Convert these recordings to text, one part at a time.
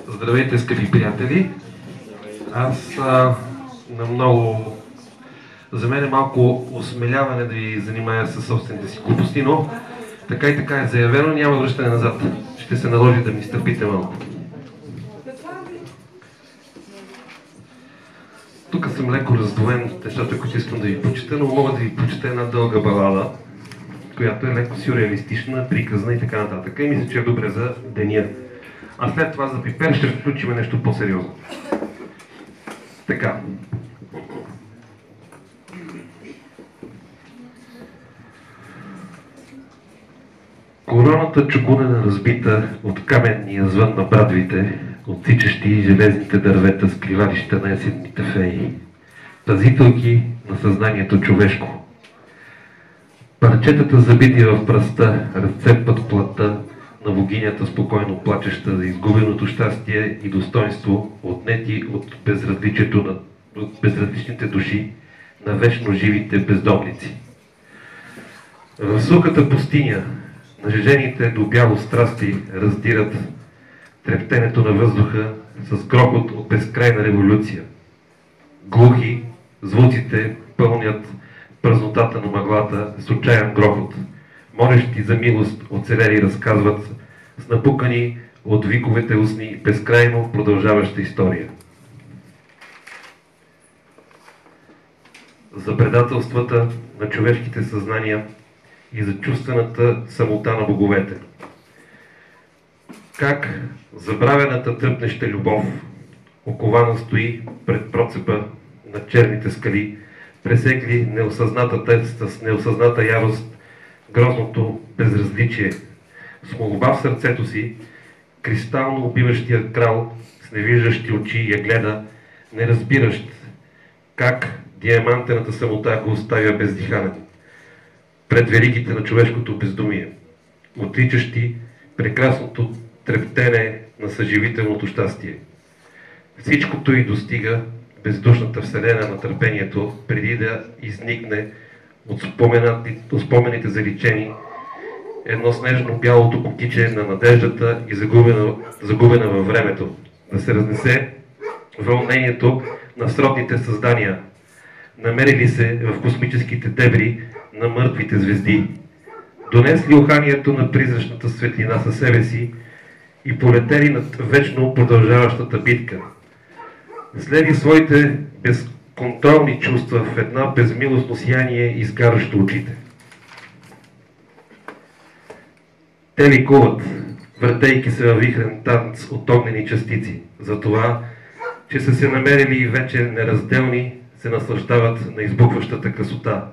Здравейте, скъпи приятели! Аз за мен е малко осмеляване да ви занимая със собствените си глупости, но така и така е заявено, няма връщане назад. Ще се наложи да ми стърпите малко. Тук съм леко раздвоен от нещата, които искам да ви почета, но мога да ви почета една дълга балада, която е леко сюрреалистична, приказна и така нататък. И мисля, че е добре за деня. А след това за пипер ще включим нещо по-сериозно. Така. Короната чугунена разбита от каменния звън на брадвите, отсичащи железните дървета с кривалища на есенните феи, пазителки на съзнанието човешко. Парчетата забити в пръста разцепват плътта на богинята, спокойно плачеща за изгубеното щастие и достоинство, отнети от безразличните души на вечно живите бездомници. В сухата пустиня нажежените до бяло страсти раздират трептенето на въздуха с грохот от безкрайна революция. Глухи звуците пълнят празнотата на мъглата с отчаян грохот. Молещи за милост оцелели разказват с напукани от виковете устни безкрайно продължаваща история. За предателствата на човешките съзнания и за чувствената самота на боговете. Как забравената тръпнеща любов окована стои пред процепа на черните скали, пресекли с неосъзната ярост грозното безразличие, с молба в сърцето си, кристално убиващият крал с невиждащи очи я гледа, не разбиращ как диамантената самота го оставя бездиханен пред великите на човешкото бездумие, отричащи прекрасното трептене на съживителното щастие. Всичкото й достига бездушната вселена на търпението, преди да изникне от спомените заличени едно снежно бялото кукиче на надеждата и загубена във времето, да се разнесе вълнението на сродните създания, намерили се в космическите дебри на мъртвите звезди, донесли уханието на призрачната светлина със себе си и полетели над вечно продължаващата битка. Следи своите безконтролни чувства в една безмилостно сияние, изгарящо очите. Те ликуват, въртейки се във вихрен танц от огнени частици, за това, че са се намерили и вече неразделни, се наслаждават на избухващата красота,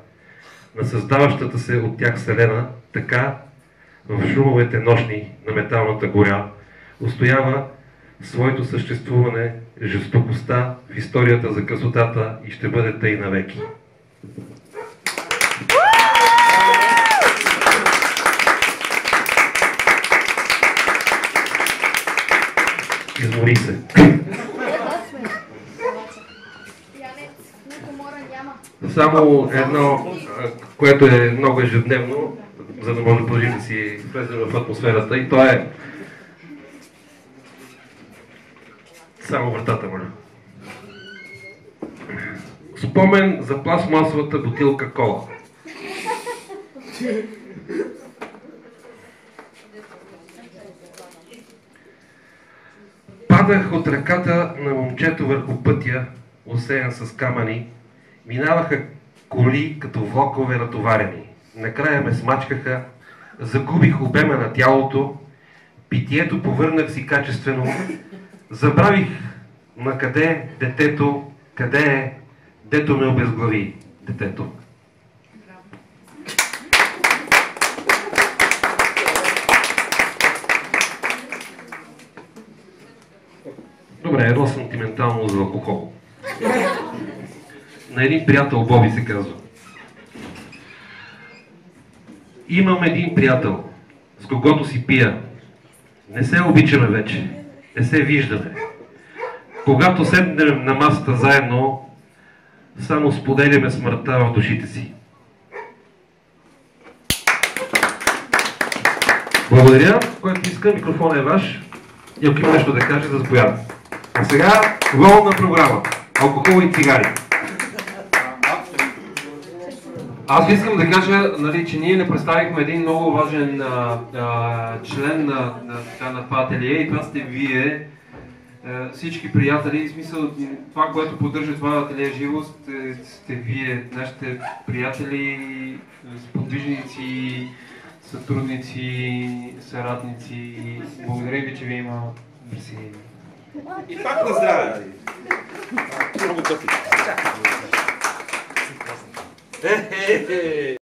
на създаващата се от тях вселена, така в шумовете нощни на металната гора устоява своето съществуване, жестокостта в историята за красотата и ще бъде тъй навеки. Измори се. Само едно, което е много ежедневно, за да може да продължим да си влезем в атмосферата, и то е само вратата, моля. Спомен за пластмасовата бутилка кола. Падах от ръката на момчето върху пътя, осеян с камъни. Минаваха коли като влакове натоварени. Накрая ме смачкаха, загубих обема на тялото, питието повърнах си качествено, забравих на къде е детето, къде е, дето ме обезглави детето. Добре, едно сантиментално за алкохол. На един приятел, Боби се казва. Имам един приятел, с когото си пия. Не се обичаме вече, не се виждаме. Когато седнем на масата заедно, само споделяме смъртта в душите си. Благодаря, който иска, микрофонът е ваш. И ако има нещо да каже, да заповяда. А сега волна програма. Алкохол и цигари. Аз искам да кажа, нали, че ние не представихме един много важен член на това ателие и това сте вие, всички приятели, в смисъл това, което поддържа това ателие живо, сте вие, нашите приятели, сподвижници, сътрудници, съратници. Благодаря ви, че ви има присъединение. И пак на здраве! Много тъпи.